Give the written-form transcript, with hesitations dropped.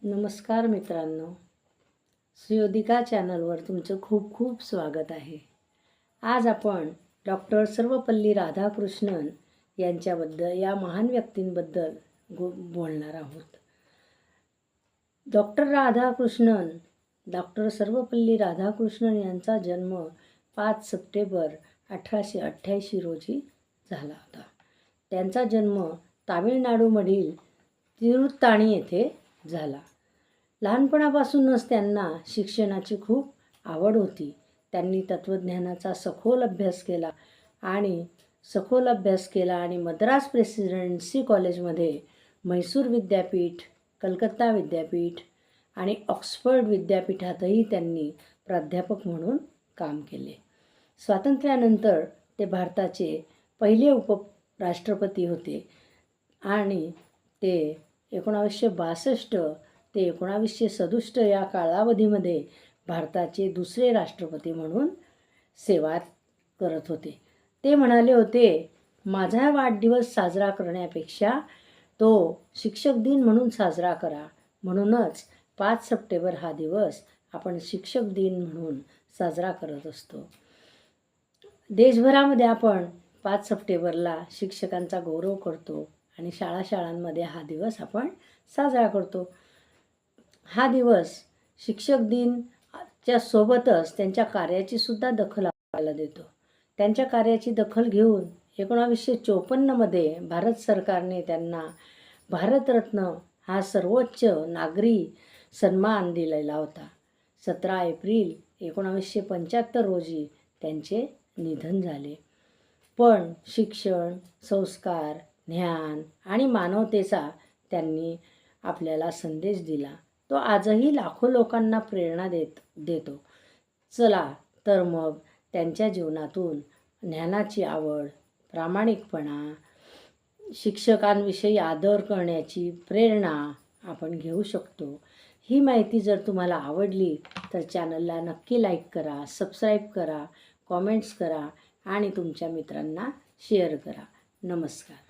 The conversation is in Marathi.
नमस्कार मित्रांनो, श्रीयोदिका चॅनलवर तुमचं खूप खूप स्वागत आहे. आज आपण डॉक्टर सर्वपल्ली राधाकृष्णन यांच्याबद्दल, या महान व्यक्तींबद्दल बोलणार आहोत. डॉक्टर सर्वपल्ली राधाकृष्णन यांचा जन्म 5 सप्टेंबर 1888 रोजी झाला होता. त्यांचा जन्म तामिळनाडूमधील तिरुत्ताणी येथे झाला. लहानपणापासूनच त्यांना शिक्षणाची खूप आवड होती. त्यांनी तत्त्वज्ञानाचा सखोल अभ्यास केला आणि मद्रास प्रेसिडेन्सी कॉलेजमध्ये, म्हैसूर विद्यापीठ, कलकत्ता विद्यापीठ आणि ऑक्सफर्ड विद्यापीठातही त्यांनी प्राध्यापक म्हणून काम केले. स्वातंत्र्यानंतर ते भारताचे पहिले उपराष्ट्रपती होते आणि ते 1962 ते 1967 या कालावधीमध्ये भारताचे दुसरे राष्ट्रपती म्हणून सेवा करत होते. ते म्हणाले होते, माझा वाढदिवस साजरा करण्यापेक्षा तो शिक्षक दिन म्हणून साजरा करा. म्हणूनच 5 सप्टेंबर हा दिवस आपण शिक्षक दिन म्हणून साजरा करत असतो. देशभरामध्ये आपण 5 सप्टेंबरला शिक्षकांचा गौरव करतो आणि शाळांमध्ये हा दिवस आपण साजरा करतो. हा दिवस शिक्षक दिनच्या सोबतच त्यांच्या कार्याची सुद्धा दखल आपल्याला देतो. त्यांच्या कार्याची दखल घेऊन 1954मध्ये भारत सरकारने त्यांना भारतरत्न हा सर्वोच्च नागरी सन्मान दिलेला होता. 17 एप्रिल 1975 रोजी त्यांचे निधन झाले. पण शिक्षण, संस्कार, ज्ञान आणि मानवतेचा त्यांनी आपल्याला संदेश दिला. तो आजही लाखो लोकांना प्रेरणा देतो. चला तर मग त्यांच्या जीवनातून ज्ञानाची आवड, प्रामाणिकपणा, शिक्षकांविषयी आदर करण्याची प्रेरणा आपण घेऊ शकतो. ही माहिती जर तुम्हाला आवडली तर चॅनलला नक्की लाईक करा, सबस्क्राईब करा, कॉमेंट्स करा आणि तुमच्या मित्रांना शेअर करा. नमस्कार.